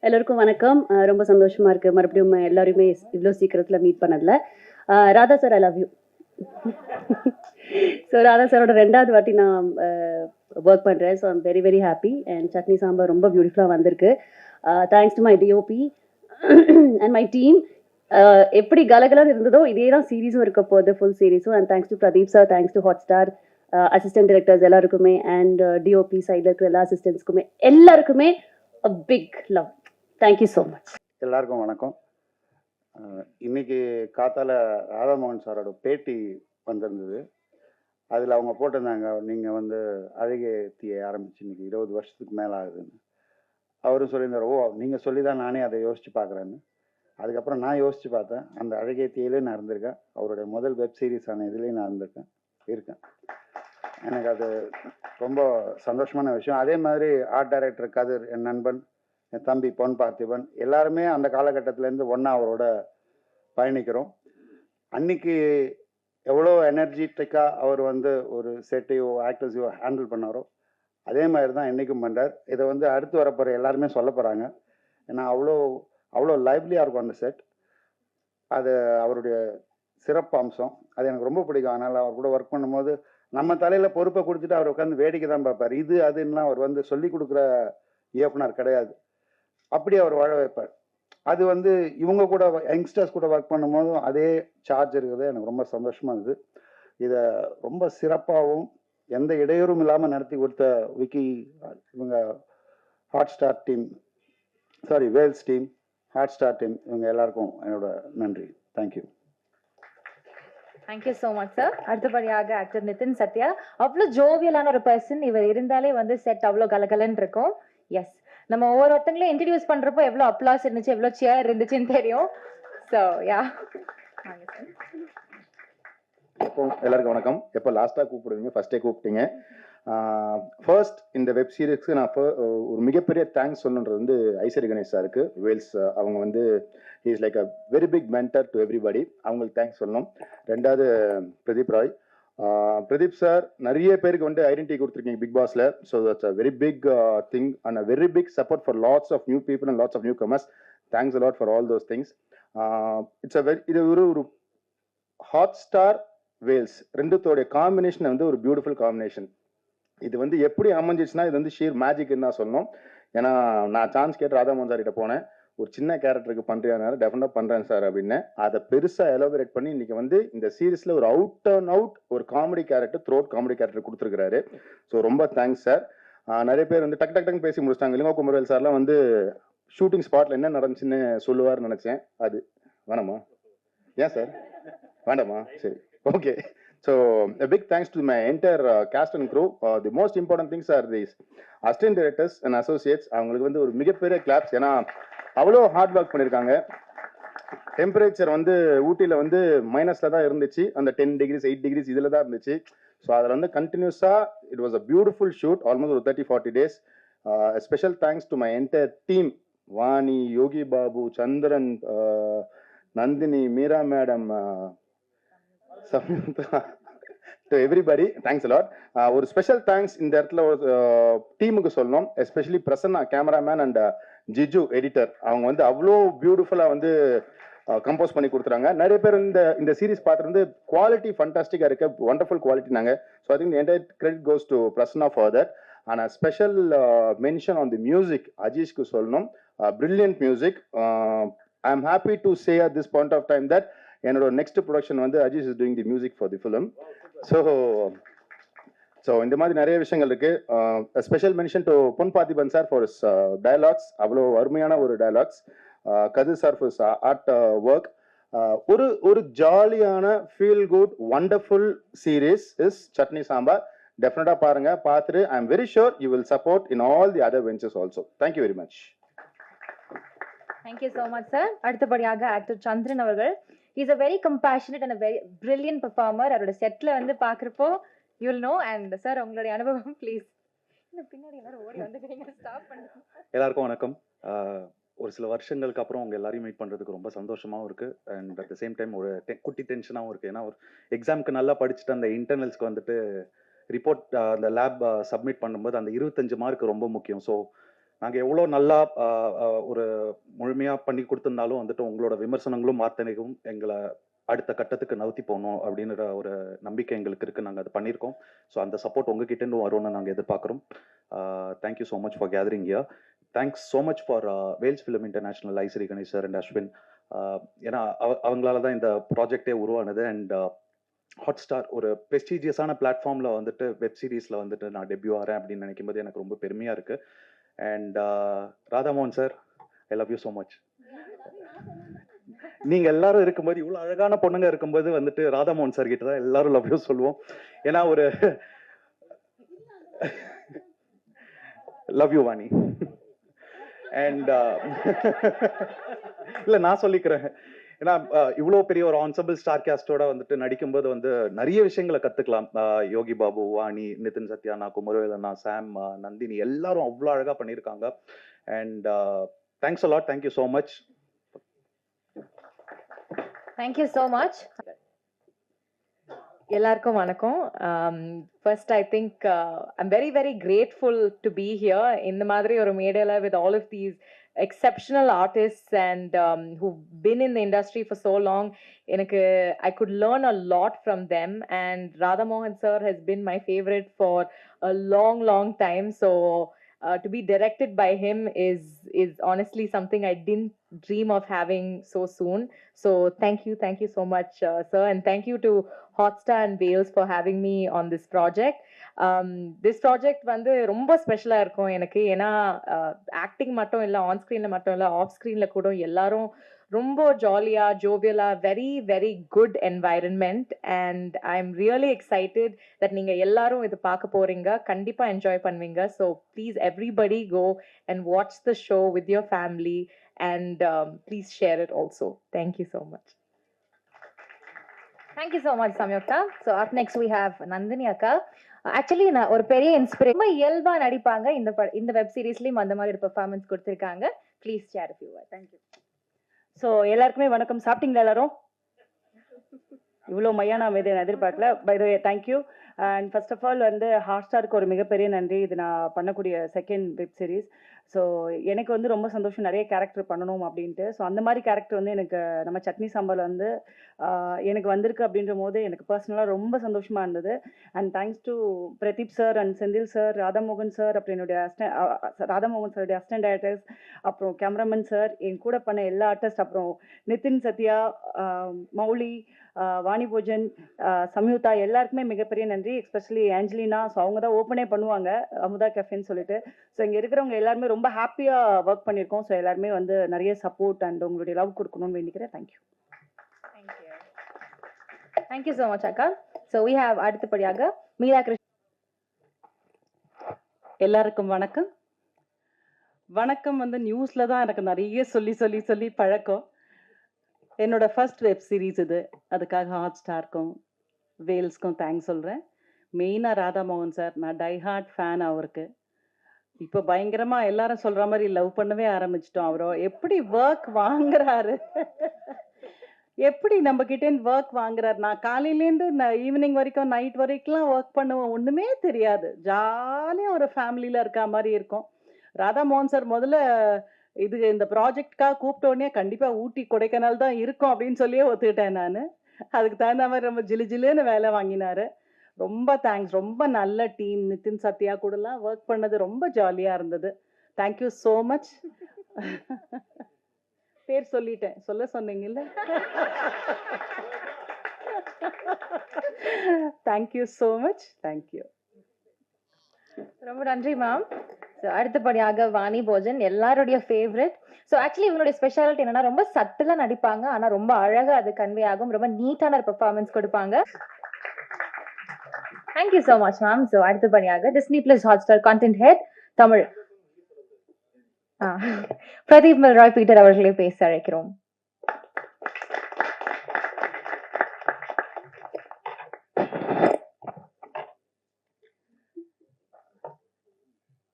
எல்லோருக்கும் வணக்கம். ரொம்ப சந்தோஷமா இருக்கு. மறுபடியும் எல்லாரையுமே இவ்ளோ சீக்கிரத்துல மீட் பண்ணதுல. Radha sir I love you. So Radha சாரோட 2வது வாட்டி நான் வொர்க் பண்றேன். So I'm very very happy. And chutney sambar ரொம்ப பியூட்டிஃபுல்லா வந்திருக்கு. Thanks to my DOP and my team. எப்படி கலகலன்னு இருந்ததோ இதே தான் சீரீஸும் இருக்க போகுது, ஃபுல் சீரீஸும். And thanks to Pradeep sir, thanks to Hotstar assistant directors எல்லாருக்குமே, அண்ட் டிஓபி சைடில் இருக்கிற எல்லா அசிஸ்டன்ட்ஸ்க்குமே எல்லாருக்குமே a big love. Thank you so much. எல்லாருக்கும் வணக்கம். இன்னைக்கு காத்தால ராதாமோகன் சாரோட பேட்டி வந்திருந்தது. அதில் அவங்க போட்டிருந்தாங்க, நீங்கள் வந்து அழகிய தீயை ஆரம்பிச்சு இன்னைக்கு 20 வருஷத்துக்கு மேலே ஆகுதுன்னு. அவரும் சொல்லியிருந்தார், ஓ நீங்கள் சொல்லி தான் நானே அதை யோசித்து பார்க்குறேன்னு. அதுக்கப்புறம் நான் யோசித்து பார்த்தேன், அந்த அழகிய தீயிலையும் நான் இருந்திருக்கேன், அவருடைய முதல் வெப் சீரிஸான இதுலேயும் நான் இருக்கேன். எனக்கு அது ரொம்ப சந்தோஷமான விஷயம். அதே மாதிரி ஆர்ட் டைரக்டர் கதிர், என் நண்பன், என் தம்பி பொன் பார்த்திபன், எல்லாருமே அந்த காலகட்டத்திலேருந்து ஒன்றா அவரோட பயணிக்கிறோம். அன்னைக்கு எவ்வளோ எனர்ஜெட்டிக்காக அவர் வந்து ஒரு செட்டையோ ஆக்டர்ஸையோ ஹேண்டில் பண்ணாரோ அதே மாதிரி தான் என்றைக்கும் பண்ணுறார். இதை வந்து அடுத்து வரப்போகிற எல்லாருமே சொல்ல போகிறாங்க. ஏன்னா அவ்வளோ லைவ்லியாக இருக்கும் அந்த செட். அது அவருடைய சிறப்பு அம்சம். அது எனக்கு ரொம்ப பிடிக்கும். அதனால் அவர் கூட ஒர்க் பண்ணும்போது நம்ம தலையில் பொறுப்பை கொடுத்துட்டு அவர் உட்காந்து வேடிக்கை தான் பார்ப்பார். இது அதுன்னா அவர் வந்து சொல்லி கொடுக்குற இயக்குனர் கிடையாது. அப்படி அவர் வாழ வைப்பார். அது வந்து இவங்க கூட யங்ஸ்டர்ஸ் கூட ஒர்க் பண்ணும்போதும் அதே சார்ஜ் இருக்குது. எனக்கு ரொம்ப சந்தோஷமாக இருந்தது. இதை ரொம்ப சிறப்பாகவும் எந்த இடையூறும் இல்லாமல் நடத்தி கொடுத்த விக்கி, இவங்க Hotstar team, Vels team, Hotstar team, இவங்க எல்லாருக்கும் என்னோட நன்றி. Thank you. Thank you so much sir. அடுத்தபடியாக ஆக்டர் நிதின் சத்யா. அவ்வளோ ஜோவியலான ஒரு பர்சன். இவர் இருந்தாலே வந்து செட் அவ்வளோ கலகலன்னு இருக்கும். எஸ், நம்ம ஒவ்வொருத்தங்களையும் இன்ட்ரடியூஸ் பண்றப்போ எவ்வளோ அப்ளாஸ் இருந்துச்சு, எவ்வளோ சேர் இருந்துச்சுன்னு தெரியும். ஸோ யா, எப்போ எல்லாருக்கும் வணக்கம். எப்போ லாஸ்ட்டாக கூப்பிடுவீங்க, ஃபர்ஸ்டே கூப்பிட்டீங்க. ஃபர்ஸ்ட் இந்த வெப் சீரிஸ்க்கு நான் ஒரு மிகப்பெரிய தேங்க்ஸ் சொல்லணுன்றது வந்து ஐஸ்வரி கணேஷ் சாருக்கு, வேல்ஸ். அவங்க வந்து is like a very big mentor to everybody. அவங்களுக்கு தேங்க்ஸ் சொல்லணும். 2வது பிரதீப் ராய். பிரதீப் சார் நிறைய பேருக்கு வந்து ஐடென்டிட்டி கொடுத்துருக்கீங்க பிக் பாஸ்ல. So that's a very big thing and a very big support for lots of new people and lots of newcomers. Thanks a lot for all those things. It's a very, இது ஒரு Hotstar Vels ரெண்டுத்தோடைய combination வந்து ஒரு beautiful combination. இது வந்து எப்படி அமைஞ்சிச்சுன்னா, இது வந்து ஷீர் மேஜிக்னு தான் சொல்லணும். ஏன்னா நான் சான்ஸ் கேட்டு ராதாமோகன் சார் கிட்ட போனேன், ஒரு சின்ன கேரக்டருக்கு பண்றியானாரு. டெஃபினட்டா பண்றேன் சார் அப்படின்னு. அதை பெருசா எலாபரேட் பண்ணி இன்னைக்கு வந்து இந்த சீரீஸ்ல ஒரு அவுட் அண்ட் அவுட் ஒரு comedy character, throat comedy character கொடுத்துருக்காரு. ஸோ ரொம்ப தேங்க்ஸ் சார். நிறைய பேர் வந்து டக்கு பேசி முடிச்சிட்டாங்க. இளங்கோ குமரவேல் சார்லாம் வந்து ஷூட்டிங் ஸ்பாட்ல என்ன நடந்துச்சுன்னு சொல்லுவார்னு நினைச்சேன். அது வேணாமா? ஏன் சார் வேண்டாமா? சரி, okay. So a big thanks to my entire cast and crew. The most important things are these assistant directors and associates. அவங்களுக்கு வந்து ஒரு மிகப்பெரிய கிளாப்ஸ். ஏன்னா அவ்வளோ ஹார்ட் ஒர்க் பண்ணியிருக்காங்க. டெம்பரேச்சர் வந்து ஊட்டியில் வந்து மைனஸில் தான் இருந்துச்சு. அந்த 10 degrees 8 degrees இதில் தான் இருந்துச்சு. ஸோ அதில் வந்து கண்டினியூஸாக it was a beautiful shoot, almost ஒரு 30-40 days. Special thanks to my entire team. Vani, Yogi Babu, Chandran, Nandini, Meera madam, to everybody, thanks a lot. ஒரு ஸ்பெஷல் தேங்க்ஸ் இந்த இடத்துல ஒரு டீமுக்கு சொல்லணும். Especially Prasanna cameraman and Jiju editor. அவங்க வந்து அவ்வளோ பியூட்டிஃபுல்லாக வந்து கம்போஸ் பண்ணி கொடுத்துறாங்க. நிறைய பேர் இந்த சீரீஸ் பார்த்துருந்து குவாலிட்டி ஃபண்டாஸ்டிக்காக இருக்க, ஒண்டர்ஃபுல் குவாலிட்டி நாங்கள். So I think entire credit goes to Prasanna for that. ஆனால் special mention on the music அஜீஷ்க்கு சொல்லணும். Brilliant music. I am happy to say at this point of time that என்னோட next production வந்து Ajeesh is doing the music for the film. So இந்த மாதிரி நிறைய விஷயங்கள் இருக்கு. Special mention to Pon Parthiban sir for is dialogues. அவ்வளோ அருமையான ஒரு dialogues. Kathir sir for art work. ஒரு ஜாலியான feel good wonderful series is chutney sambar. டெஃபினட்டா பாருங்க. பார்த்துட்டு I am very sure you will support in all the other ventures also. Thank you very much. Thank you so much sir. அடுத்தபடியாக actor சந்திரன் அவர்கள். Is a very compassionate and very brilliant performer. அவரோட செட்ல வந்து பார்க்குறப்போ you will know. And sir உங்களுடைய அனுபவம் please. பின்னாடி எல்லாரும் ஓடி வந்துக்கிறீங்க, ஸ்டாப் பண்ணுங்க. எல்லாருக்கும் வணக்கம். ஒரு சில வருஷங்களுக்கு அப்புறம் உங்க எல்லாரையும் மீட் பண்றதுக்கு ரொம்ப சந்தோஷமாவும் இருக்கு. And at the same time ஒரு குட்டி டென்ஷனாகவும் இருக்கு. ஏன்னா ஒரு எக்ஸாமுக்கு நல்லா படிச்சுட்டு அந்த இன்டர்னல்ஸ்க்கு வந்துட்டு ரிப்போர்ட் அந்த லேப் சப்மிட் பண்ணும்போது அந்த 25 மார்க் ரொம்ப முக்கியம். ஸோ நாங்கள் எவ்வளோ நல்லா ஒரு முழுமையாக பண்ணி கொடுத்துருந்தாலும் வந்துட்டு உங்களோட விமர்சனங்களும் வார்த்தைகளும் எங்களை அடுத்த கட்டத்துக்கு நவுத்தி போகணும் அப்படின்ற ஒரு நம்பிக்கை எங்களுக்கு இருக்குது. நாங்கள் அதை பண்ணியிருக்கோம். ஸோ அந்த சப்போர்ட் உங்ககிட்டேருந்து வரும்னு நாங்கள் எதிர்பார்க்குறோம். Thank you so much for gathering here. Thanks so much for Vels film international Aishwari Ganesh sir and Ashwin. ஏன்னா அவங்களால தான் இந்த ப்ராஜெக்டே உருவானது. அண்ட் ஹாட்ஸ்டார் ஒரு ப்ரெஸ்டீஜியஸான பிளாட்ஃபார்மில் வந்துட்டு வெப் சீரிஸில் வந்துட்டு நான் டெபியூ ஆகிறேன் அப்படின்னு நினைக்கும் போது எனக்கு ரொம்ப பெருமையாக இருக்குது. And Radha Mohan sir, I love you so much. நீங்கள் எல்லாரும் இருக்கும்போது, இவ்வளோ அழகான பொண்ணுங்க இருக்கும்போது வந்துட்டு ராதாமோகன் சார் கிட்ட தான் எல்லாரும் லவ் யூ சொல்லுவோம். ஏன்னா ஒரு லவ் யூ வாணி. அண்ட் இல்லை நான் சொல்லிக்கிறேன். ஏன்னா இவ்வளோ பெரிய ஒரு ஆன்சபிள் ஸ்டார் கேஸ்டோட வந்துட்டு நடிக்கும்போது வந்து நிறைய விஷயங்களை கற்றுக்கலாம். யோகி பாபு, வாணி, நிதின் சத்யானா, குமரவேலண்ணா, சாம், நந்தினி எல்லாரும் அவ்வளோ அழகாக பண்ணியிருக்காங்க. And thanks a lot. Thank you so much. Thank you so much. எல்லாருக்கும் வணக்கம். First I think I'm very very grateful to be here இந்த மாதிரி ஒரு மேடையில் with all of these exceptional artists and who've been in the industry for so long. I could learn a lot from them, and Radha Mohan sir has been my favorite for a long time. So to be directed by him is honestly something I didn't dream of having so soon. So thank you so much, sir, and thank you to Hotstar and Wales for having me on this project. This project வந்து ரொம்ப ஸ்பெஷலாக இருக்கும் எனக்கு. ஏன்னா acting மட்டும் இல்லை, on ஸ்க்ரீனில் மட்டும் இல்லை, ஆஃப் ஸ்க்ரீனில் கூட எல்லாரும் ரொம்ப ஜாலியாக ஜோவியலாக very very good environment. And I am really excited that நீங்கள் எல்லாரும் இது பார்க்க போகிறீங்க. கண்டிப்பாக என்ஜாய் பண்ணுவீங்க. So please everybody go and watch the show with your family and please share it also. Thank you so much. Thank you so much Samyuktha. So up next we have Nandini அக்கா. Actually நான் ஒரு பெரிய இன்ஸ்பிரேஷன், ரொம்ப இயல்பா நடிப்பாங்க. இந்த வெப் சீரிஸ்லயும் அந்த மாதிரி ஒரு பெர்ஃபார்மன்ஸ் கொடுத்துருக்காங்க. Please share a few words. Thank you. So எல்லாருக்குமே வணக்கம். சாப்பிட்டீங்களா எல்லாரும்? இவ்வளோ மையா நான் எதிர்பார்க்கல. By the way thank you. And first of all வந்து ஹாட்ஸ்டாருக்கு ஒரு மிகப்பெரிய நன்றி. இது நான் பண்ணக்கூடிய செகண்ட் வெப் சீரிஸ். ஸோ எனக்கு வந்து ரொம்ப சந்தோஷம் நிறைய கேரக்டர் பண்ணணும் அப்படின்ட்டு. ஸோ அந்த மாதிரி கேரக்டர் வந்து எனக்கு நம்ம சட்னி சாம்பார் வந்து எனக்கு வந்திருக்கு அப்படின்ற போது எனக்கு பர்சனலாக ரொம்ப சந்தோஷமாக இருந்தது. And thanks to Pradeep sir and Senthil sir, Radha Mohan sir, அப்புறம் என்னுடைய ராதாமோகன் சாருடைய அசிஸ்டன்ட் டைரக்டர்ஸ், அப்புறம் கேமராமேன் சார், என் கூட பண்ண எல்லா ஆர்டிஸ்ட், அப்புறம் நிதின் சத்யா, மௌலி, வாணி போஜன், சம்யுக்தா எல்லாருக்குமே மிகப்பெரிய நன்றி. Especially Angelina. ஸோ அவங்க தான் ஓப்பனே பண்ணுவாங்க அமுதா கஃபேன்னு சொல்லிட்டு. ஸோ இங்கே இருக்கிறவங்க எல்லாருமே ரொம்ப ஹாப்பியாக ஒர்க் பண்ணியிருக்கோம். ஸோ எல்லாருமே வந்து நிறைய சப்போர்ட் அண்ட் உங்களுடைய லவ் கொடுக்கணும்னு வேண்டிக்கிறேன். தேங்க்யூ. தேங்க்யூ ஸோ மச் அக்கா. ஸோ வி ஹேவ் அடுத்தபடியாக மீரா கிருஷ்ணன். எல்லாருக்கும் வணக்கம். வணக்கம் வந்து நியூஸில் தான் எனக்கு நிறைய சொல்லி பழக்கம். என்னோட ஃபர்ஸ்ட் வெப் சீரிஸ் இது. அதுக்காக ஹாட்ஸ்டாருக்கும் வேல்ஸ்க்கும் தேங்க்ஸ் சொல்கிறேன். மெயினாக ராதாமோகன் சார், நான் டைஹார்ட் ஃபேன் அவருக்கு. இப்போ பயங்கரமாக எல்லாரும் சொல்கிற மாதிரி லவ் பண்ணவே ஆரம்பிச்சிட்டோம். அவரோ எப்படி ஒர்க் வாங்குறாரு, எப்படி நம்மக்கிட்டேருந்து ஒர்க் வாங்குறாரு. நான் காலையிலேருந்து ஈவினிங் வரைக்கும் நைட் வரைக்கும்லாம் ஒர்க் பண்ணுவேன், ஒன்றுமே தெரியாது. ஜாலியாக ஒரு ஃபேமிலியில் இருக்க மாதிரி இருக்கும். ராதாமோகன் சார் முதல்ல இந்த ப்ராஜெக்ட்காக கூப்பிட்டோடனே கண்டிப்பாக ஊட்டி கொடைக்கானல் தான் இருக்கும் அப்படின்னு சொல்லியே ஒத்துக்கிட்டேன் நான். அதுக்கு தகுந்த மாதிரி ரொம்ப ஜிலுன்னு வேலை வாங்கினாரு. ரொம்ப தேங்க்ஸ். ரொம்ப நல்ல டீம். நிதின் சத்யா கூடலாம் ஒர்க் பண்ணது ரொம்ப ஜாலியாக இருந்தது. Thank you so much. பேர் சொல்லிட்டேன், சொல்ல சொன்னீங்கல்ல. Thank you so much. தேங்க்யூ. ரொம்ப நன்றி மேம். ஸோ அடுத்தபடியாக வாணி போஜன், எல்லாருடைய ஃபேவரட். ஸோ ஆக்சுவலி இவங்களுடைய ஸ்பெஷாலிட்டி என்னன்னா ரொம்ப சட்டிலாக நடிப்பாங்க, ஆனால் ரொம்ப அழகாக அது கன்வே ஆகும். ரொம்ப நீட்டான ஒரு பெர்ஃபார்மன்ஸ் கொடுப்பாங்க. Thank you so much ma'am. So அடுத்தபடியாக Disney plus Hotstar content head Tamil Pradeep Roy Peter அவர்களை பேச அழைக்கிறோம்.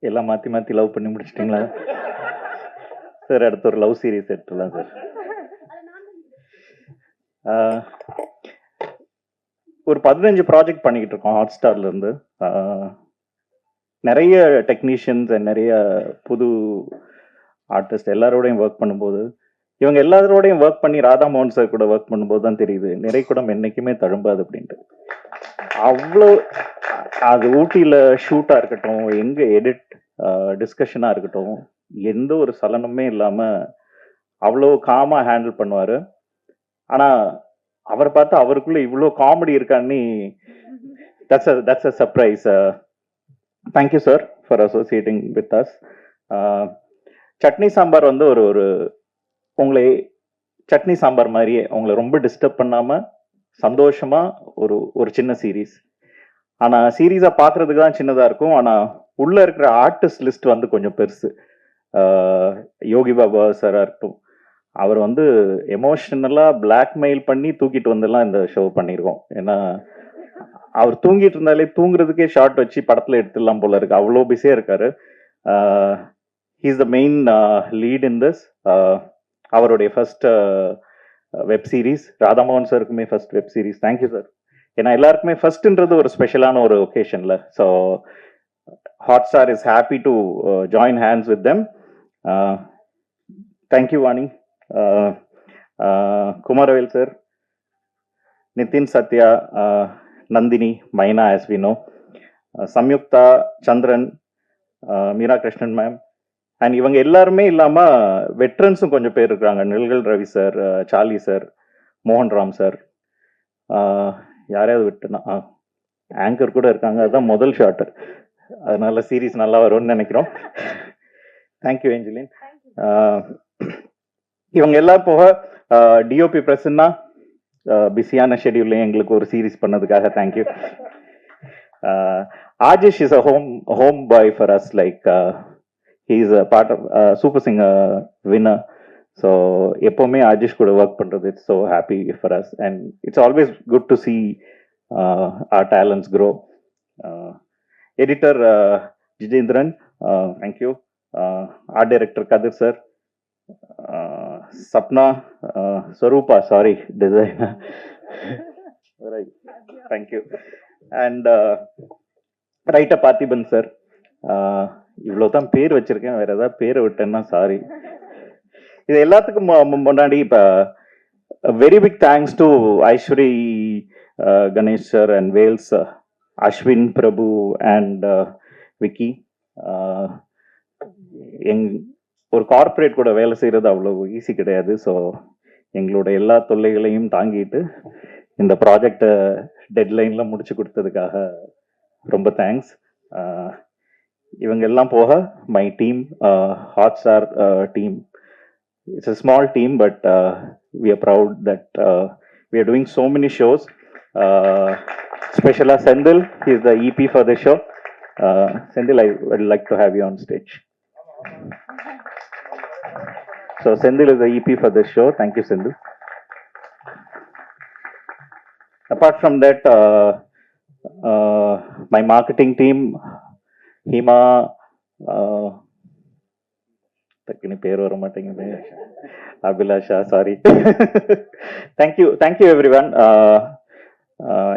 எல்லாம் மாற்றி லவ் பண்ணி முடிச்சிட்டிங்களா சார்? அடுத்த ஒரு லவ் சீரிஸ் எடுத்துடலாம் சார். ஒரு 15 ப்ராஜெக்ட் பண்ணிக்கிட்டு இருக்கோம் ஹாட்ஸ்டார்லேருந்து. நிறைய டெக்னீஷியன்ஸ் அண்ட் நிறைய புது ஆர்டிஸ்ட் எல்லாரோடையும் ஒர்க் பண்ணும்போது, இவங்க எல்லாரோடையும் ஒர்க் பண்ணி ராதா மோகன் சார் கூட ஒர்க் பண்ணும்போது தான் தெரியுது நிறைகுடம் என்னைக்குமே தழும்பாது அப்படின்ட்டு. அவ்வளோ அது ஊட்டியில் ஷூட்டாக இருக்கட்டும், எங்கே எடிட் டிஸ்கஷனாக இருக்கட்டும், எந்த ஒரு சலனமே இல்லாமல் அவ்வளோ காமாக ஹேண்டில் பண்ணுவார். ஆனால் அவரை பார்த்து அவருக்குள்ளே இவ்வளோ காமெடி இருக்கான்னு that's a surprise. Thank you sir for associating with us. Chutney sambar வந்து ஒரு ஒரு உங்களை சட்னி சாம்பார் மாதிரியே உங்களை ரொம்ப டிஸ்டர்ப் பண்ணாமல் சந்தோஷமாக ஒரு ஒரு சின்ன சீரீஸ். ஆனால் சீரீஸாக பார்க்குறதுக்கு தான் சின்னதாக இருக்கும், ஆனால் உள்ளே இருக்கிற ஆர்டிஸ்ட் லிஸ்ட் வந்து கொஞ்சம் பெருசு. யோகி பாபா சாராக இருக்கட்டும், அவர் வந்து எமோஷனலாக பிளாக்மெயில் பண்ணி தூக்கிட்டு வந்துலாம் இந்த ஷோ பண்ணியிருக்கோம். ஏன்னா அவர் தூங்கிட்டு இருந்தாலே தூங்குறதுக்கே ஷார்ட் வச்சு படத்தில் எடுத்துடலாம் போல இருக்கு, அவ்வளோ பிஸியாக இருக்காரு. He's the main lead in this. அவருடைய ஃபர்ஸ்ட் வெப் சீரிஸ், ராதாமோகன் சாருக்குமே first web series. Thank you sir. ஏன்னா எல்லாருக்குமே ஃபர்ஸ்ட்ன்றது ஒரு ஸ்பெஷலான ஒரு ஒகேஷன்ல. So Hotstar is happy to join hands with them. Thank you Vani, Kumaravel sir, Nithin, Sathya, Nandini, Maina as we know, Samyuktha, Chandran, Meera Krishnan ma'am, and இவங்க எல்லாருமே இல்லாமல் வெட்ரன்ஸும் கொஞ்சம் பேர் இருக்கிறாங்க. Nilgal Ravi sir, Charlie sir, மோகன் ராம் சார், யாரையாவது விட்டுனா ஆங்கர் கூட இருக்காங்க, அதுதான் முதல் ஷார்ட், அதனால சீரீஸ் நல்லா வரும்னு நினைக்கிறோம். தேங்க்யூ ஏஞ்சலின். இவங்க எல்லாம் போக டிஓபி பிரசன்னா பிஸியான ஷெடியூல்லையும் எங்களுக்கு ஒரு சீரீஸ் பண்ணதுக்காக thank you. Ajeesh is a home boy for us, like he is a part of super singer winner. So எப்போவுமே ஆஜிஷ் கூட ஒர்க் பண்ணுறது it's so happy for us, and it's always good to see our talents grow. Editor Jitendran, thank you. Art director Kadir sir, Sapna, Swarupa, sorry, designer. Right, thank you. And writer Pathiban sir. இவ்வளோ தான் பேர் வச்சிருக்கேன், வேற ஏதாவது பேரை விட்டேன்னா sorry. இது எல்லாத்துக்கும் முன்னாடி இப்போ very big thanks to Aishwari Ganesh sir and Vels, Ashwin, Prabhu and Vicky. ஒரு கார்ப்பரேட் கூட வேலை செய்கிறது அவ்வளோ ஈஸி கிடையாது. ஸோ எங்களோட எல்லா தொல்லைகளையும் தாங்கிட்டு இந்த ப்ராஜெக்டை டெட்லைனில் முடிச்சு கொடுத்ததுக்காக ரொம்ப தேங்க்ஸ். இவங்க எல்லாம் போக my team, Hotstar team, it's a small team, but we are proud that we are doing so many shows. Special Sendil, he is the EP for the show. Sendil, I would like to have you on stage. So Sendil is the EP for this show. Thank you, Sendil. Apart from that, my marketing team, Hima, டக்குனு பேர் வர மாட்டேங்குது, Abhilasha, sorry. Thank you everyone.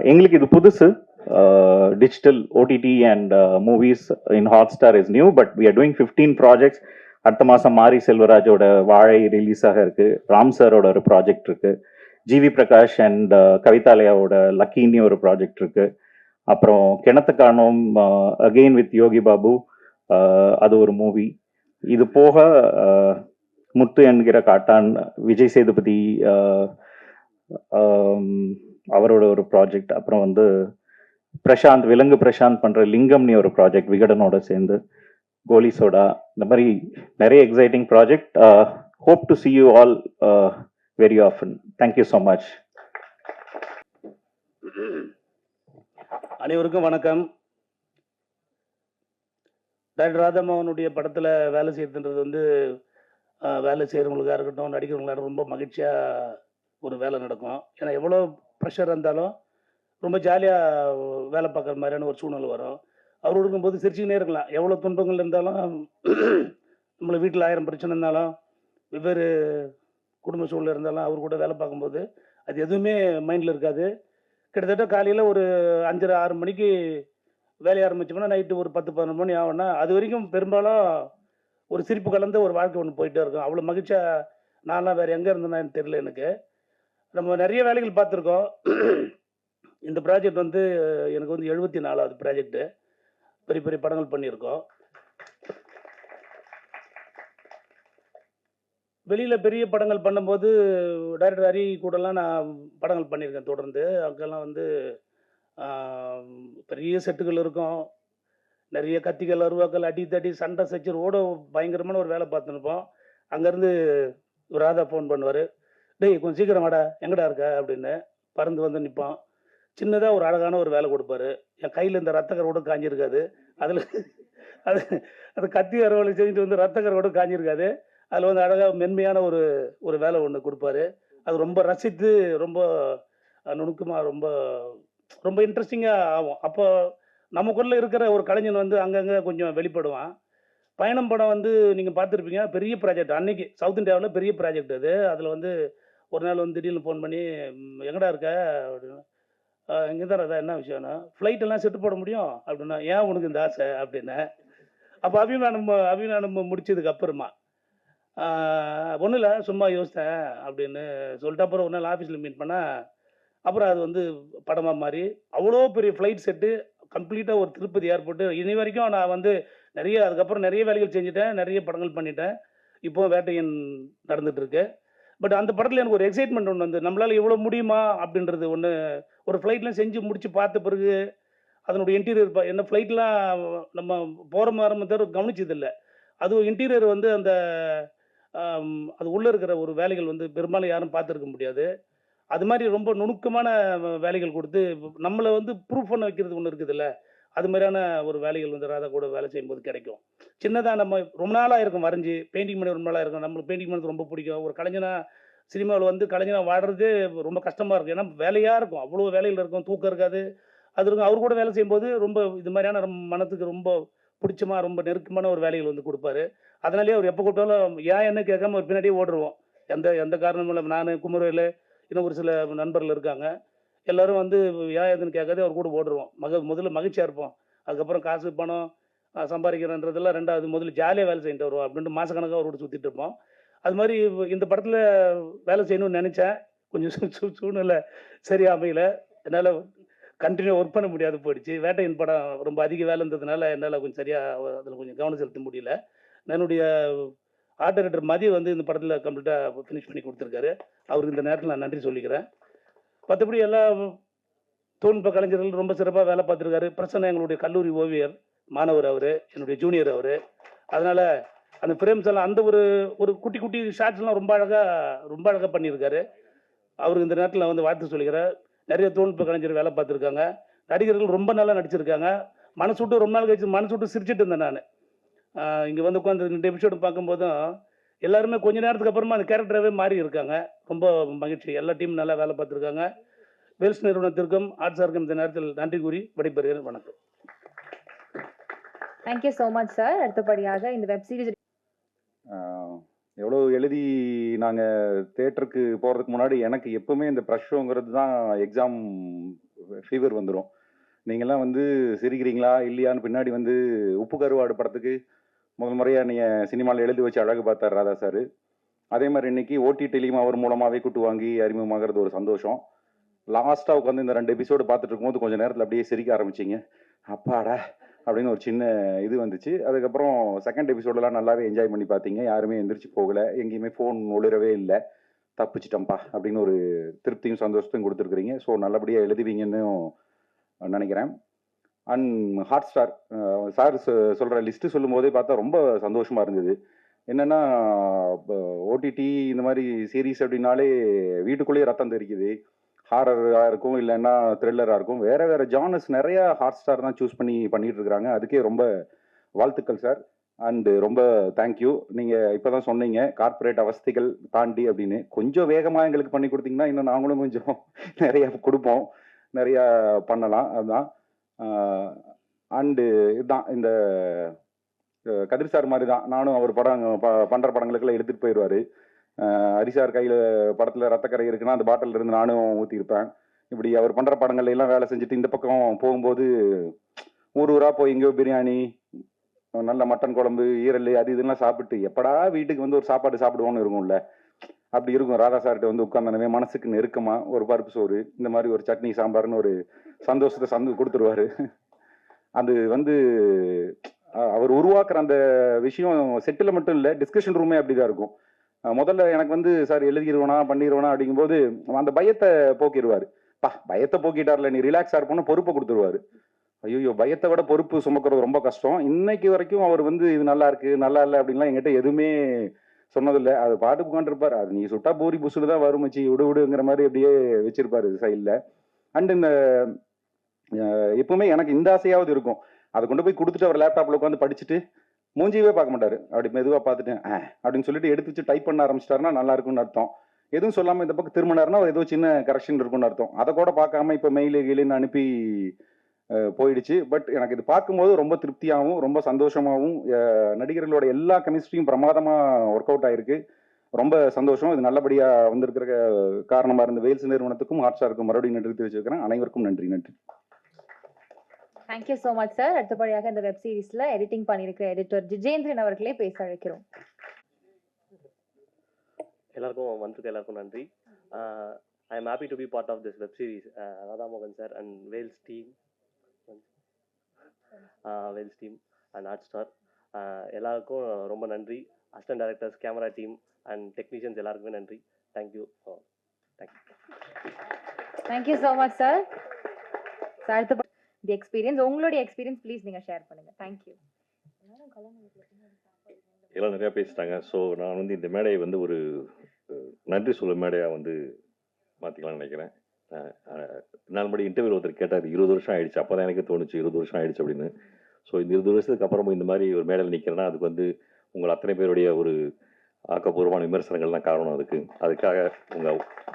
எங்களுக்கு இது புதுசு, digital OTT and movies in Hotstar is new, but we are doing 15 projects. அடுத்த மாதம் மாரி செல்வராஜோட வாழை ரிலீஸ் ஆக இருக்கு, ராம் சாரோட ஒரு ப்ராஜெக்ட் இருக்கு, ஜிவி பிரகாஷ் அண்ட் கவிதாலயாவோட லக்கின்னு ஒரு ப்ராஜெக்ட் இருக்கு, அப்புறம் கிணத்து காணோம் அகெயின் வித் யோகி பாபு, அது ஒரு மூவி. இது போக முத்து என்கிற காட்டான், விஜய் சேதுபதி அவரோட ஒரு ப்ராஜெக்ட், அப்புறம் வந்து பிரசாந்த், விலங்கு பிரசாந்த் பண்ற லிங்கம்னு ஒரு ப்ராஜெக்ட் விகடனோட சேர்ந்து, கோலி சோடா, இந்த மாதிரி நிறைய exciting project. Hope to see you all very often. Thank you so much. அனைவருக்கும் வணக்கம். டாக்டர் ராதாமோகனுடைய படத்தில் வேலை செய்யறதுன்றது வந்து வேலை செய்கிறவங்களுக்காக இருக்கட்டும், நடிக்கிறவங்களாக ரொம்ப மகிழ்ச்சியாக ஒரு வேலை நடக்கும். ஏன்னா எவ்வளோ ப்ரெஷர் இருந்தாலும் ரொம்ப ஜாலியாக வேலை பார்க்குற மாதிரியான ஒரு சூழ்நிலை வரும். அவர் இருக்கும்போது சிரிச்சுக்கினே இருக்கலாம். எவ்வளோ துன்பங்கள் இருந்தாலும், நம்மளை வீட்டில் 1000 பிரச்சனை இருந்தாலும், வெவ்வேறு குடும்ப சூழ்நிலை இருந்தாலும், அவர் கூட வேலை பார்க்கும்போது அது எதுவுமே மைண்டில் இருக்காது. கிட்டத்தட்ட காலையில் ஒரு 5:30 6 மணிக்கு வேலையை ஆரம்பிச்சோம்னா நைட்டு ஒரு 10 11 மணி ஆகும்னா, அது வரைக்கும் பெரும்பாலும் ஒரு சிரிப்பு கலந்த ஒரு வாழ்க்கை ஒன்று போயிட்டே இருக்கும். அவ்வளோ மகிழ்ச்சியாக நான்லாம் வேறு எங்கே இருந்தேன்னு தெரியல எனக்கு. நம்ம நிறைய வேலைகள் பார்த்துருக்கோம். இந்த ப்ராஜெக்ட் வந்து எனக்கு வந்து 74வது ப்ராஜெக்ட்டு. பெரிய பெரிய படங்கள் பண்ணியிருக்கோம். வெளியில் பெரிய படங்கள் பண்ணும்போது டைரக்டர் ஹரி கூடலாம் நான் படங்கள் பண்ணியிருக்கேன் தொடர்ந்து. அங்கெல்லாம் வந்து பெரிய செட்டுகள் இருக்கும். நிறைய கத்திகள், அருவாக்கள், அடி தடி, சண்டை சச்சர் ஓட பயங்கரமான ஒரு வேலை பார்த்துருப்போம். அங்கேருந்து ராதா ஃபோன் பண்ணுவார். டேய் கொஞ்சம் சீக்கிரம் வாடா, எங்கடா இருக்க அப்படின்னு. பறந்து வந்து நிற்பான். சின்னதாக ஒரு அழகான ஒரு வேலை கொடுப்பாரு. என் கையில் இந்த ரத்தக்கரை கூட காஞ்சிருக்காது. அதில் அது அது கத்தி அறுவலை செஞ்சுட்டு வந்து ரத்தக்கரை கூட காஞ்சிருக்காது. அதில் வந்து அழகாக மென்மையான ஒரு ஒரு வேலை ஒன்று கொடுப்பாரு. அது ரொம்ப ரசித்து ரொம்ப நுணுக்கமாக ரொம்ப ரொம்ப இன்ட்ரெஸ்டிங்காக ஆகும். அப்போ நமக்குள்ளே இருக்கிற ஒரு கலைஞன் வந்து அங்கங்கே கொஞ்சம் வெளிப்படுவான். பயணம் படம் வந்து நீங்கள் பார்த்துருப்பீங்க. பெரிய ப்ராஜெக்ட் அன்னைக்கு சவுத் இந்தியாவில் பெரிய ப்ராஜெக்ட் அது. அதில் வந்து ஒரு நாள் வந்து திடீர்னு ஃபோன் பண்ணி எங்கடா இருக்க அப்படின்னு. இங்கே தான் அதான் என்ன விஷயம்னா ஃப்ளைட்டெல்லாம் செட்டு போட முடியும் அப்படின்னா. ஏன் உனக்கு இந்த ஆசை அப்படின்னு. அப்போ அபிமானம் முடிச்சதுக்கு அப்புறமா ஒன்றும் இல்லை சும்மா யோசித்தேன் அப்படின்னு சொல்லிட்டு அப்புறம் ஒரு நாள் ஆஃபீஸில் மீட் பண்ணால் அப்புறம் அது வந்து படமாக மாறி அவ்வளோ பெரிய ஃப்ளைட் செட்டு கம்ப்ளீட்டாக ஒரு திருப்பதி ஏர்போர்ட்டு. இனி வரைக்கும் நான் வந்து அதுக்கப்புறம் நிறைய வேலைகள் செஞ்சுட்டேன், நிறைய படங்கள் பண்ணிட்டேன். இப்போ வேட்டையன் நடந்துகிட்ருக்கு. பட் அந்த படத்தில் எனக்கு ஒரு எக்ஸைட்மெண்ட் ஒன்று வந்து நம்மளால் எவ்வளோ முடியுமா அப்படின்றது ஒன்று. ஒரு ஃப்ளைட்லாம் செஞ்சு முடித்து பார்த்த பிறகு அதனுடைய இன்டீரியர் என்ன ஃப்ளைட்லாம் நம்ம போகிற மாதிரி தவிர கவனிச்சதில்லை. அதுவும் இன்டீரியர் வந்து அந்த அது உள்ளே இருக்கிற ஒரு வேலைகள் வந்து பெரும்பாலும் யாரும் பார்த்துருக்க முடியாது. அது மாதிரி ரொம்ப நுணுக்கமான வேலைகள் கொடுத்து நம்மளை வந்து ப்ரூஃப் பண்ண வைக்கிறது ஒன்று இருக்குதுல்ல. அது மாதிரியான ஒரு வேலைகள் வந்து ராதா கூட வேலை செய்யும்போது கிடைக்கும். சின்னதாக நம்ம ரொம்ப நாளாக இருக்கும் வரைஞ்சி பெயிண்டிங் பண்ணி ரொம்ப நாளாக இருக்கும். நம்மளுக்கு பெயிண்டிங் பண்ணுறது ரொம்ப பிடிக்கும். ஒரு கலைஞனாக சினிமாவில் வந்து கலைஞனாக வாடுறதே ரொம்ப கஷ்டமாக இருக்கும். ஏன்னா வேலையாக இருக்கும், அவ்வளோ வேலைகள் இருக்கும், தூக்கம் இருக்காது. அது இருக்கும். அவர் கூட வேலை செய்யும்போது ரொம்ப இது மாதிரியான மனத்துக்கு ரொம்ப பிடிச்சமா ரொம்ப நெருக்கமான ஒரு வேலைகள் வந்து கொடுப்பாரு. அதனாலேயே அவர் எப்போ கூப்பிட்டாலும் ஏன் என்ன கேட்காம ஒரு பின்னாடியே ஓடுருவோம். எந்த காரணமும் இல்லை. நான், குமரவேலு, இன்னும் ஒரு சில நண்பர்கள் இருக்காங்க. எல்லாரும் வந்து ஏன் எதுன்னு கேட்காதே அவர் கூட ஓடுருவோம். முதல்ல மகிழ்ச்சியாக இருப்போம். அதுக்கப்புறம் காசு பணம் சம்பாதிக்கிறன்றதெல்லாம் ரெண்டாவது. முதல்ல ஜாலியாக வேலை செஞ்சுட்டு வருவோம் அப்படின்ட்டு மாதக்கணக்காக அவரோட சுற்றிட்டு இருப்போம். அது மாதிரி இந்த படத்தில் வேலை செய்யணும்னு நினச்சேன். கொஞ்சம் சூழ்நிலை சரியா அமையல. என்னால் கண்டினியூ ஒர்க் பண்ண முடியாது போயிடுச்சு. வேட்டையின் படம் ரொம்ப அதிக வேலை இருந்ததுனால என்னால் கொஞ்சம் சரியாக அதில் கொஞ்சம் கவனம் செலுத்த முடியல. என்னுடைய ஆர்ட் டைரக்டர் மதி வந்து இந்த படத்தில் கம்ப்ளீட்டாக ஃபினிஷ் பண்ணி கொடுத்துருக்காரு. அவருக்கு இந்த நேரத்தில் நான் நன்றி சொல்லிக்கிறேன். மற்றபடி எல்லா தொழில்நுட்ப கலைஞர்கள் ரொம்ப சிறப்பாக வேலை பார்த்துருக்காரு. பிரசன்னா எங்களுடைய கல்லூரி ஓவியர் மாணவர், அவர் என்னுடைய ஜூனியர் அவர். அதனால் அந்த ஃப்ரேம்ஸ் எல்லாம் அந்த ஒரு குட்டி குட்டி ஷார்ட்ஸ்லாம் ரொம்ப அழகாக பண்ணியிருக்காரு. அவருக்கு இந்த நேரத்தில் வந்து வாழ்த்து சொல்லிக்கிறேன். நிறைய தொழில்நுட்ப கலைஞர் வேலை பார்த்துருக்காங்க. நடிகர்கள் ரொம்ப நல்லா நடிச்சிருக்காங்க. மனசு விட்டு ரொம்ப நாள் கழிச்சு மனசு விட்டு சிரிச்சிட்டு இருந்தேன் நான். இங்கே வந்து உட்காந்து 2 எபிசோடு பார்க்கும்போதும் எல்லாருமே கொஞ்ச நேரத்துக்கு அப்புறமா அந்த கேரக்டராகவே மாறி இருக்காங்க. ரொம்ப மகிழ்ச்சி. எல்லா டீம் நல்லா வேலை பார்த்துருக்காங்க. வெல்ஸ் நிறுவனத்திற்கும் ஆர்ட்ஸாருக்கும் இந்த நேரத்தில் நன்றி கூறி விடைபெறுகிறேன். வணக்கம். Thank you so much sir. அடுத்தபடியாக இந்த வெப் சீரிஸ் எவ்வளோ எழுதி நாங்கள் தேட்டருக்கு போகிறதுக்கு முன்னாடி எனக்கு எப்பவுமே இந்த ப்ரெஷ் ஷோங்கிறது தான் எக்ஸாம் ஃபீவர் வந்துடும். நீங்கள்லாம் வந்து சிரிக்கிறீங்களா இல்லையான்னு பின்னாடி வந்து உப்பு கருவாடு படத்துக்கு முதல் முறையாக நீங்கள் சினிமாவில் எழுதி வச்சு அழகு பார்த்தார் ராதா சார். அதே மாதிரி இன்னைக்கு ஓடிடிலையும் அவர் மூலமாகவே கூட்டு வாங்கி அறிமுகமாகிறது ஒரு சந்தோஷம். லாஸ்ட்டாக உட்காந்து இந்த 2 எபிசோடு பார்த்துட்டு இருக்கும்போது கொஞ்சம் நேரத்தில் அப்படியே சிரிக்க ஆரம்பிச்சிங்க. அப்பாடா அப்படின்னு ஒரு சின்ன இது வந்துச்சு. அதுக்கப்புறம் செகண்ட் எபிசோடெலாம் நல்லாவே என்ஜாய் பண்ணி பார்த்தீங்க. யாருமே எந்திரிச்சு போகலை, எங்கேயுமே ஃபோன் ஒளிரவே இல்லை. தப்பிச்சிட்டம்பா அப்படின்னு ஒரு திருப்தியும் சந்தோஷத்தையும் கொடுத்துருக்குறீங்க. ஸோ நல்லபடியாக எழுதுவீங்கன்னு நினைக்கிறேன். அண்ட் ஹாட் ஸ்டார் சார் சொல்கிற லிஸ்ட்டு சொல்லும் போதே பார்த்தா ரொம்ப சந்தோஷமாக இருந்தது. என்னென்னா ஓடிடி இந்த மாதிரி சீரீஸ் அப்படின்னாலே வீட்டுக்குள்ளேயே ரத்தம் தெரிக்குது. ஹாரராக இருக்கும், இல்லைன்னா த்ரில்லராக இருக்கும். வேறு ஜானர்ஸ் நிறையா ஹாட் ஸ்டார் தான் சூஸ் பண்ணிட்டு இருக்கிறாங்க. அதுக்கே ரொம்ப வாழ்த்துக்கள் சார். அண்டு ரொம்ப தேங்க்யூ. நீங்கள் இப்போ தான் சொன்னீங்க கார்ப்பரேட் அவஸ்தைகள் தாண்டி அப்படின்னு. கொஞ்சம் வேகமாக எங்களுக்கு பண்ணி கொடுத்தீங்கன்னா இன்னும் நாங்களும் கொஞ்சம் நிறையா கொடுப்போம், நிறையா பண்ணலாம். அதுதான். அண்டு இதுதான் இந்த கதிர் சார் மாதிரி தான் நானும் அவர் பண்ணுற படங்களுக்கெல்லாம் எடுத்துகிட்டு போயிடுவார். ஹரிசார் கையில் படத்தில் ரத்தக்கரை இருக்குன்னா அந்த பாட்டில் இருந்து நானும் ஊற்றிருப்பேன். இப்படி அவர் பண்ணுற படங்கள்ல எல்லாம் வேலை செஞ்சுட்டு இந்த பக்கம் போகும்போது ஊராக போய் எங்கேயோ பிரியாணி நல்ல மட்டன் குழம்பு ஈரல் அது இதெல்லாம் சாப்பிட்டு எப்படா வீட்டுக்கு வந்து ஒரு சாப்பாடு சாப்பிடுவோன்னு இருக்கும்ல, அப்படி இருக்கும். ராதா சார்கிட்ட வந்து உட்கார்ந்தனவே மனசுக்கு நெருக்கமா ஒரு பருப்பு சோறு, இந்த மாதிரி ஒரு சட்னி சாம்பார்னு ஒரு சந்தோஷத்தை கொடுத்துருவாரு. அது வந்து அவர் உருவாக்குற அந்த விஷயம் செட்டில் மட்டும் இல்லை, டிஸ்கஷன் ரூமே அப்படிதான் இருக்கும். முதல்ல எனக்கு வந்து சார் எழுதிடுவேனா பண்ணிடுவேனா அப்படிங்கும்போது அந்த பயத்தை போக்கிடுவார். பயத்தை போக்கிட்டார்ல, நீ ரிலாக்ஸாக இருப்போன்னு பொறுப்பை கொடுத்துருவாரு. ஐயோ, பயத்தை விட பொறுப்பு சுமக்கிறது ரொம்ப கஷ்டம். இன்னைக்கு வரைக்கும் அவர் வந்து இது நல்லா இருக்கு நல்லா இல்லை அப்படின்லாம் என்கிட்ட எதுவுமே சொன்னதில்லை. அது பாட்டுக்கு உட்காந்துருப்பாரு. அது நீ சுட்டா பூரி புசுன்னு தான் வரும் மச்சி, விடுங்கிற மாதிரி அப்படியே வச்சிருப்பாரு சைடில். அண்ட் இந்த எப்பவுமே எனக்கு இந்த ஆசையாவது இருக்கும், அதை கொண்டு போய் கொடுத்துட்டு அவர் லேப்டாப்ல உட்காந்து படிச்சுட்டு மூஞ்சியவே பார்க்க மாட்டாரு. அப்படி மெதுவாக பார்த்துட்டு அப்படின்னு சொல்லிட்டு எடுத்து வச்சு டைப் பண்ண ஆரம்பிச்சிட்டாருன்னா நல்லா இருக்கும்னு அர்த்தம். எதுவும் சொல்லாம இந்த பக்கம் திரும்பினாருன்னா ஏதோ சின்ன கரெக்ஷன் இருக்கும்னு அர்த்தம். அதை கூட பார்க்காம இப்போ மெயிலுன்னு அனுப்பி போயிடுச்சு. பட் எனக்கு இது பார்க்கும்போது ரொம்ப திருப்தியாகவும் ரொம்ப சந்தோஷமாகவும், நடிகர்களோட எல்லா கெமிஸ்ட்ரியும் பிரமாதமாக ஒர்க் அவுட் ஆயிருக்கு. ரொம்ப சந்தோஷம். இது நல்லபடியாக வந்திருக்கிற காரணமாக இருந்த வேல்ஸ் நிறுவனத்துக்கும் ஹாட்ஸ்டாருக்கும் மறுபடியும் நன்றி தெரிவிச்சுக்கிறேன். அனைவருக்கும் நன்றி. Thank you so much sir. அடுத்தபடியாக இந்த வெப் சீரிஸ்ல எடிட்டிங் பண்ணியிருக்கிற எடிட்டர் ஜிஜேந்திரன் அவர்களே பேச அழைக்கிறோம். எல்லாருக்கும் வந்திருக்க எல்லாருக்கும் நன்றி. I am happy to be part of this web series. Radha மோகன் sir and Vels team and Hotstar எல்லாருக்கும் ரொம்ப நன்றி. Assistant directors, camera team and technicians எல்லாருக்குமே நன்றி. Thank you. Thank you so much sir. அடுத்த தி எக்ஸ்பீரியன்ஸ், உங்களுடைய எக்ஸ்பீரியன்ஸ் ப்ளீஸ் நீங்கள் ஷேர் பண்ணுங்க. தேங்க்யூ. எல்லாம் நிறையா பேசிட்டாங்க. ஸோ நான் வந்து இந்த மேடையை வந்து ஒரு நன்றி சொல்ல மேடையாக வந்து மாற்றிக்கலாம்னு நினைக்கிறேன். நாலு மணி இன்டர்வியூ ஒருத்தர் கேட்டார் 20 வருஷம் ஆயிடுச்சு. அப்போ தான் எனக்கு தோணுச்சு 20 வருஷம் ஆயிடுச்சு அப்படின்னு. ஸோ இந்த 20 வருஷத்துக்கு அப்புறமும் இந்த மாதிரி ஒரு மேடையில் நிற்கிறேன்னா அதுக்கு வந்து உங்கள் அத்தனை பேருடைய ஒரு ஆக்கப்பூர்வமான விமர்சனங்கள் தான் காரணம். அதுக்காக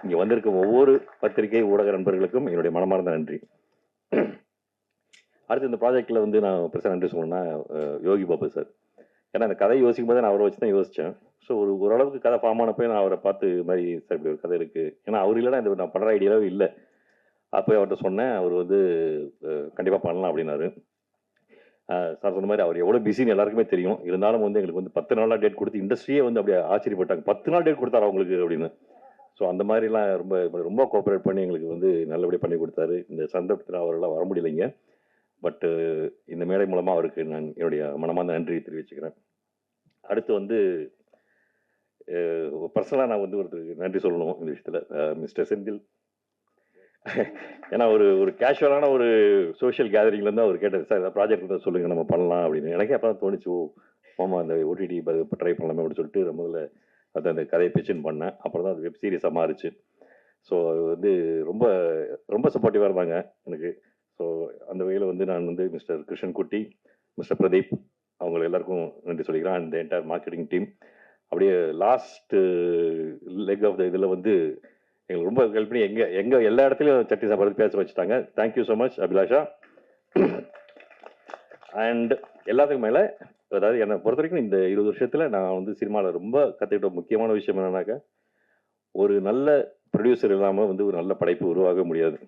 இங்கே வந்திருக்கும் ஒவ்வொரு பத்திரிகை ஊடக நண்பர்களுக்கும் என்னுடைய மனமார்ந்த நன்றி. அடுத்து இந்த ப்ராஜெக்டில் வந்து நான் பெருசாக நன்றி சொல்லணும்னா யோகி பாபு சார். ஏன்னா அந்த கதை யோசிக்கும் போது நான் அவரை வச்சு தான் யோசித்தேன். ஸோ ஓரளவுக்கு கதை ஃபார்ம் ஆனப்போ நான் அவரை பார்த்து இது மாதிரி சார் இப்படி ஒரு கதை இருக்குது, ஏன்னா அவர் இல்லைனா இந்த நான் பண்ணுற ஐடியாவே இல்லை. அப்போ அவர்கிட்ட சொன்னேன். அவர் வந்து கண்டிப்பாக பண்ணலாம் அப்படின்னாரு. சார் சொன்ன மாதிரி அவர் எவ்வளோ பிஸின்னு எல்லாருக்குமே தெரியும். இருந்தாலும் வந்து எங்களுக்கு வந்து 10 நாளாக டேட் கொடுத்து இண்டஸ்ட்ரியே வந்து அப்படியே ஆச்சரியப்பட்டாங்க. 10 நாள் டேட் கொடுத்தாரு அவங்களுக்கு அப்படின்னு. ஸோ அந்த மாதிரிலாம் ரொம்ப கோஆப்ரேட் பண்ணி எங்களுக்கு வந்து நல்லபடியாக பண்ணி கொடுத்தாரு. இந்த சந்தர்ப்பத்தில் அவரெல்லாம் வர முடியலைங்க. பட்டு இந்த மேடை மூலமாக அவருக்கு நான் என்னுடைய மனமார்ந்த நன்றி தெரிவிச்சுக்கிறேன். அடுத்து வந்து பர்சனலாக நான் வந்து ஒருத்தருக்கு நன்றி சொல்லணும் இந்த விஷயத்தில், மிஸ்டர் செந்தில். ஏன்னா ஒரு கேஷுவலான ஒரு சோஷியல் கேதரிங்லேருந்து அவர் கேட்டார், சார் ஏதாவது ப்ராஜெக்ட் இருந்தால் சொல்லுங்கள் நம்ம பண்ணலாம் அப்படின்னு. எனக்கே அப்போ தான் தோணுச்சு, ஆமாம் அந்த ஓடிடி ட்ரை பண்ணலாமே அப்படின்னு சொல்லிட்டு முதல்ல அந்த கதையை பிச்சுன்னு பண்ணேன். அப்புறம் தான் அது வெப் சீரிஸாக மாறிச்சு. ஸோ அது வந்து ரொம்ப ரொம்ப சப்போர்ட்டிவாக இருந்தாங்க எனக்கு. ஸோ அந்த வகையில் வந்து நான் வந்து மிஸ்டர் கிருஷ்ணன் குட்டி, மிஸ்டர் பிரதீப் அவங்க எல்லாருக்கும் நன்றி சொல்லிக்கிறேன். And entire marketing team. அப்படியே லாஸ்ட் லெக் ஆஃப் த இதில் வந்து எங்களுக்கு ரொம்ப ஹெல்ப் பண்ணி எங்கள் எல்லா இடத்துலையும் சட்னி சாப்பாடு பேச வச்சுட்டாங்க. Thank you so much Abhilasha. And எல்லாத்துக்கும் மேலே அதாவது என்னை பொறுத்த வரைக்கும் இந்த 20 வருஷத்தில் நான் வந்து சினிமாவில் ரொம்ப கற்றுக்கிட்ட முக்கியமான விஷயம் என்னன்னாக்கா, ஒரு நல்ல ப்ரொடியூசர் இல்லாமல் வந்து ஒரு நல்ல படைப்பு உருவாக முடியாது.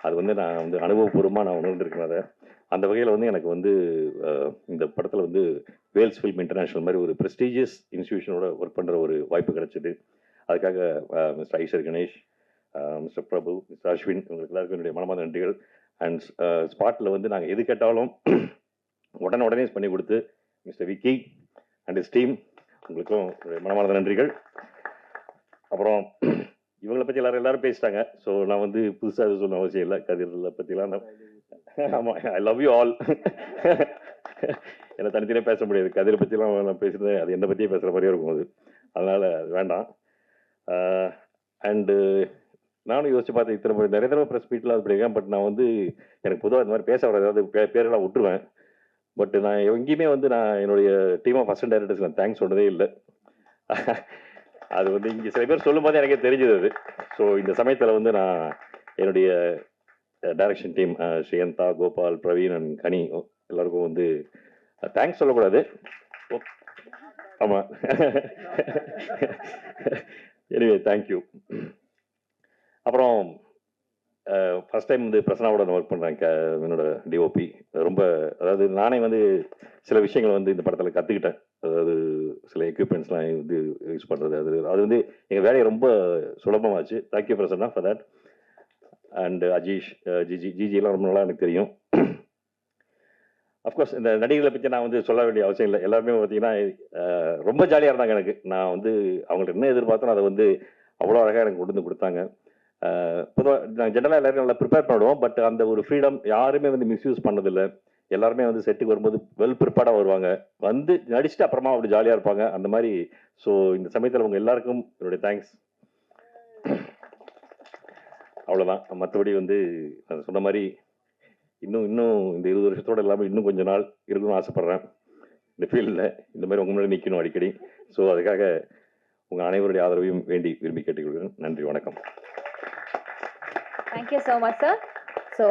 அது வந்து நான் வந்து அனுபவபூர்வமாக நான் உணர்ந்திருக்கேன். அதை அந்த வகையில் வந்து எனக்கு வந்து இந்த படத்தில் வந்து வேல்ஸ் ஃபில்ம் இன்டர்நேஷ்னல் மாதிரி ஒரு ப்ரெஸ்டீஜியஸ் இன்ஸ்டிடியூஷனோட ஒர்க் பண்ணுற ஒரு வாய்ப்பு கிடைச்சிது. அதுக்காக மிஸ்டர் ஐஸ்வர் கணேஷ், மிஸ்டர் பிரபு, மிஸ்டர் அஸ்வின் இவங்களுக்கு எல்லாருக்கும் என்னுடைய மனமார்ந்த நன்றிகள். அண்ட் ஸ்பாட்டில் வந்து நாங்கள் எது கேட்டாலும் உடனே பண்ணி கொடுத்து mister Vicky and is team உங்களுக்கும் மனமார்ந்த நன்றிகள். அப்புறம் இவங்களை பற்றி எல்லாரும் பேசிட்டாங்க. ஸோ நான் வந்து புதுசாக எதுவும் சொல்ல அவசியம் இல்லை. கதிரில் பற்றிலாம் ஆமாம், ஐ லவ் யூ ஆல். என்னை தனித்தனியாக பேச முடியாது. கதிரை பற்றிலாம் நான் பேசுகிறது அது என்னை பற்றியே பேசுகிற மாதிரியே இருக்கும். அதனால் அது வேண்டாம். அண்டு நானும் யோசிச்சு பார்த்தேன், இத்தனை நிறைய தடவை ப்ரெஸ் மீட்லாம் அது பண்ணியிருக்கேன். பட் நான் வந்து எனக்கு பொதுவாக இந்த மாதிரி பேச வர ஏதாவது பேரெல்லாம் விட்டுருவேன். பட் நான் எங்கேயுமே வந்து நான் என்னுடைய டீம் ஆஃப் அசிஸ்டன்ட் டைரக்டர்ஸ் நான் தேங்க்ஸ் சொன்னதே இல்லை. அது வந்து இங்கே சில பேர் சொல்லும் போது எனக்கே தெரிஞ்சது அது. ஸோ இந்த சமயத்தில் வந்து நான் என்னுடைய direction team Sriyantha, Gopal, Praveen and Kani எல்லாருக்கும் வந்து தேங்க்ஸ் சொல்லக்கூடாது. ஆமாம், எனிவே தேங்க்யூ. அப்புறம் ஃபர்ஸ்ட் டைம் வந்து பிரசனாவோட நான் ஒர்க் பண்ணுறேன் என்னோட டிஓபி. ரொம்ப அதாவது நானே வந்து சில விஷயங்கள் வந்து இந்த படத்தில் கற்றுக்கிட்டேன். அதாவது சில எக்யூப்மெண்ட்ஸ்லாம் வந்து யூஸ் பண்ணுறது, அது வந்து எங்கள் வேலையை ரொம்ப சுலபமாச்சு. Thank you Prasanna for that. And Ajeesh, ஜிஜிலாம் ரொம்ப நல்லா எனக்கு தெரியும். அஃப்கோர்ஸ் இந்த நடிகர்களை பற்றி நான் வந்து சொல்ல வேண்டிய அவசியம் இல்லை. எல்லாருமே பார்த்தீங்கன்னா ரொம்ப ஜாலியாக இருந்தாங்க. எனக்கு நான் வந்து அவங்கள்ட்ட என்ன எதிர்பார்த்தோம் அதை வந்து அவ்வளோ அழகாக எனக்கு கொண்டு வந்து கொடுத்தாங்க. பொதுவாக நான் ஜென்ரலாக எல்லாருக்கும் நல்லா ப்ரிப்பேர் பண்ணுவோம். பட் அந்த ஒரு ஃப்ரீடம் யாருமே வந்து மிஸ்யூஸ் பண்ணதில்லை. எல்லாருமே வந்து செட்டுக்கு வரும்போது வெல் ப்ரிப்பேர்டாக வருவாங்க, வந்து நடிச்சுட்டு அப்புறமா அப்படி ஜாலியாக இருப்பாங்க அந்த மாதிரி. ஸோ இந்த சமயத்தில் அவங்க எல்லாருக்கும் என்னுடைய தேங்க்ஸ். அவ்வளோதான். மற்றபடி வந்து நான் சொன்ன மாதிரி இன்னும் இந்த 20 வருஷத்தோடு எல்லாமே இன்னும் கொஞ்ச நாள் இருக்கணும்னு ஆசைப்பட்றேன் இந்த ஃபீல்டில். இந்த மாதிரி உங்க முன்னாடி நிற்கணும் அடிக்கடி. ஸோ அதுக்காக உங்கள் அனைவருடைய ஆதரவையும் விரும்பி கேட்டுக்கொள்கிறேன். நன்றி, வணக்கம். Thank you so much, sir. So,